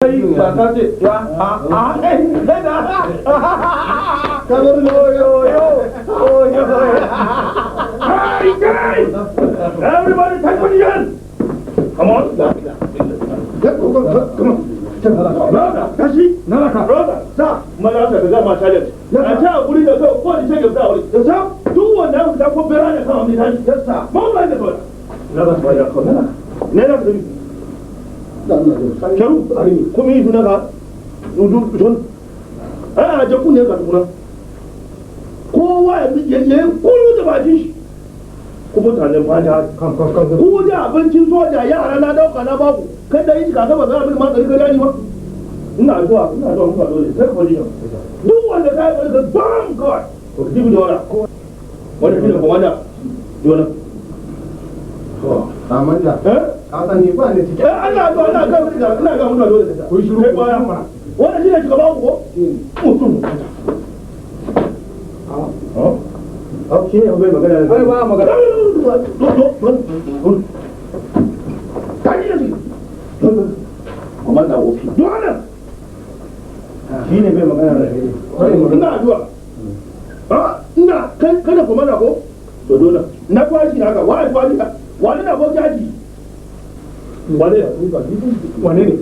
ba ta ce ya everybody take position. Come on. Kashi brother sa maza ka ga ma challenge a ta guri da kai ko ni take da wuri da sa duk wanda ka ko bera ne kan ni tashi yassa mun ba da to na ba ba ko na ne na da karu kuma yi duna ka dudu don a je ku ne ka duna kowa ya kullu da bakin shi ku mutanen fata ku da abincin soja yara na dauka na baku kai da yi kaga ba za a bi ma tsari gani ba ina zuwa muka dole sai ko jiya duk wanda kai wani ka bam kawai ko jibi da wanda kina kuma da dole to amanda ka san ni ba ne cike Allah to Allah ga ina ga mun dole ku shiru kai baya wannan shine shugaba ko mutum shi ne bai magana ai ba magana kaji da shi kuma da wofi dole shi ne bai magana da shi ina addu'a ina kai kada kuma da ko to dole na kwashi haka wani na boki haji wane ne wane ne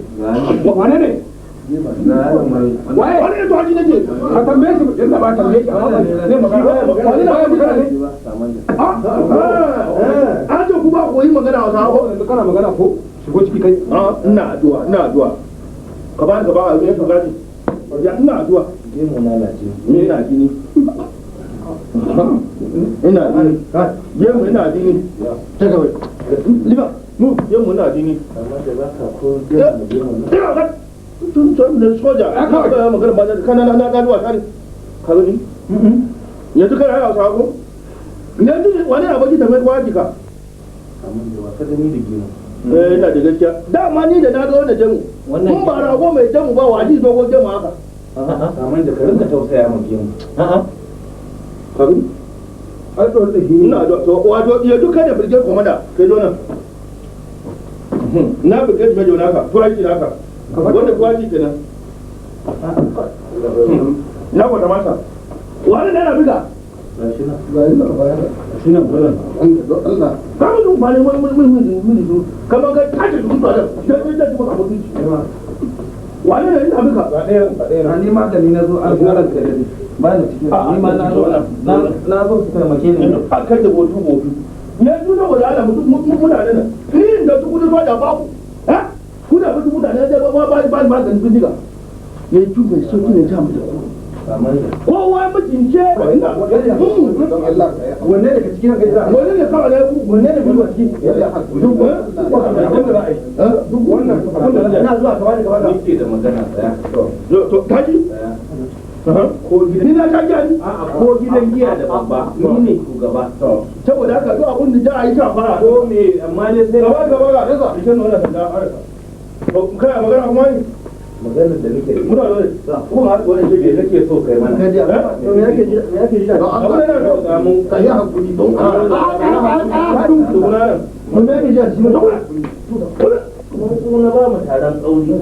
wani ne to haji nake a tambaye shi yadda ba tambaye shi ne magana wani na magana ne a to ku ba koyi magana wa sabo kana magana ko shigo ciki kai ina addu'a ka ba a yi ka gaji ya ina addu'a ke mu lalace ni ina jini ina jini ta gaba liba mu yemu ina jini amma da ba ka ko gemu tun da soja aka ga magana ba kana na gaduwa tare ka gani yanzu kai ai hausa ko yanzu wani abaji da mai kwaji ka amma da wasa da ni da gemu ina da gaskiya dama ni da na ga wannan jamu mun ba rago mai jamu ba wani dogo jamu haka amma da ka rinka tausaya mu gemu kabi ai to da ina da to wato ya duka da birge komanda kai zo nan na birge mai jona ka to aiki naka wanda kwaji kenan na gwada masa wani ne na biga shi na bulan Allah kamar dun ba ne mun kamar ga kaje dun ba da kuma abun shi wani ne ina biga ba ɗaya ni ma da ni na zo an garan ka dai ba ni cikin ni ma na zo su taimake ni a kan da botu yanzu na wala ala muna nan ni da su kudi soja ba ku ha kuna mutu mutane da ba ganin bindiga ya yi tuba so tuna ja mu da kowa mutunce wanne ne ka cikin kai wanne ne kawai ne wanne ne biyu ciki duk wannan ina zuwa ka bani gaba da nake da magana tsaya to kaji ko gidan ni na kaji a ko gidan giya da babba ni ne shugaba saboda haka duk abun da za a yi ta fara ko me amma ne sai gaba ga dasa kin wannan sanda arka kai magana kuma ni magana da nake muna da kuma har wani shege nake so kai mana to me yake jira abun da na ga mun kai hakuri don mun me yake jira shi mun kuna ba mu taron kauri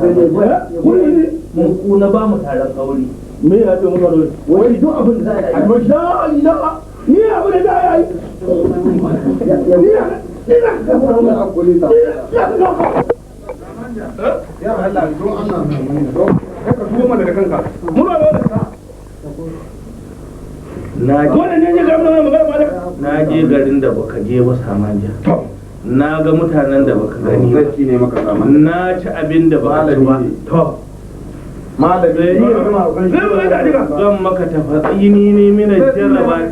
mun kuna ba mu taron kauri me ya ce muka dole wai duk abin da za a yi masha Allah ni abin da za a yi ya Allah don Allah mai don ka tuwo mana da kanka muna da wannan ne ga mun magana ba da na je garin da baka je ba Samanja na ga mutanen da baka gani ba ne maka Samanja na ci abin da baka ci ba to malami zan maka tafatsi ni mina jarraba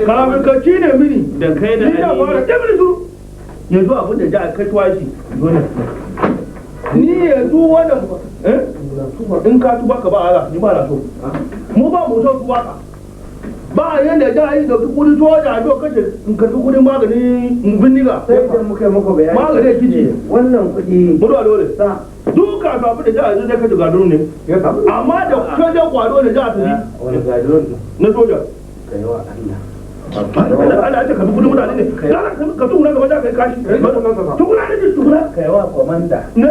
kafin ka ci ne mini da kai da yanzu abin da ja kai tuwashi ni yanzu wannan in ka tuba ka ba Allah ni ba na so mu ba mu so tuba ka ba yanda ja yi da kudi soja do kace in ka kudin magani bindiga sai da muke muku bayani magani kici wannan kudi mu dole sa duka ka fi da ja zai ka gaduru ne amma da kaje kwado da ja ta yi wani gaduru na soja kai wa Allah Allah ya ka bi kudin mutane ne ka tukuna gaba da kai kashi tukuna ne tukuna kai wa komanda ne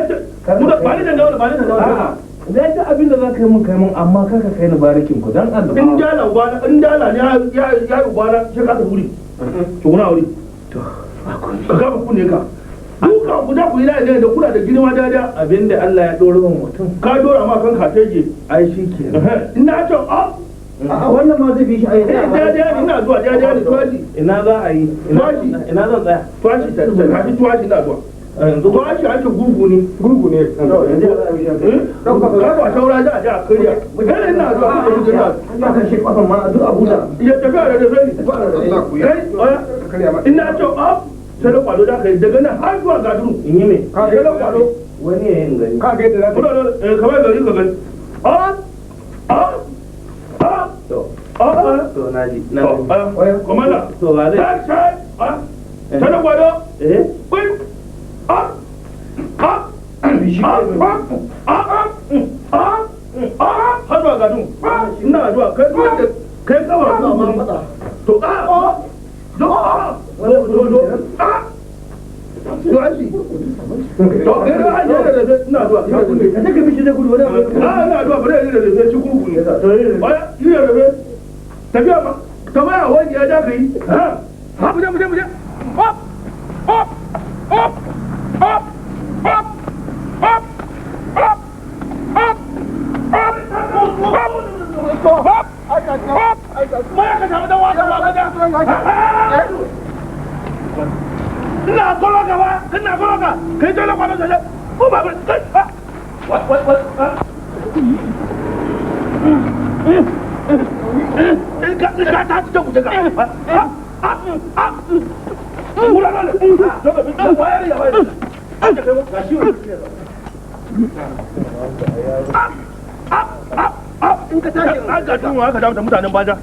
muka ba ni da gawa ba ni da gawa zai ta abin da za ka yi mun kai mun amma kaka kai ni barikin ku dan Allah in dala ubana in dala ne ya ubana shi ka ta wuri tukuna wuri to ka gaba kunne ka duka ku da ku yi da kula da girma dada abinda Allah ya dora wa mutum ka dora ma kan katege ai shi ke ina ce a wannan ma zai bi shi dada ina zuwa dada ne tuwashi ina za a yi ina zan tsaya tuwashi ta kashi tuwashi na zuwa yanzu tuwashi ake gurgu ne ka ba shaura da a kariya kai ina zuwa ina kan shi kafan ma duk abuja ya tafiya da kai ina ce sai da kwado da kai daga nan har zuwa gaduru in yi me ka ga kwado wani ya yin gani ka ga da kamar gari ka gani to naji komanda to ba zai sai da kwado har zuwa gaduru ina zuwa kai kawai to ina kolo gaba ina kolo ka kai dole kwano da ko ba kai ka ta ta ku daga mula dole to ga wayar ya wayar da kai ga shi in ka tashi an ga tun wa ka da mutanen baja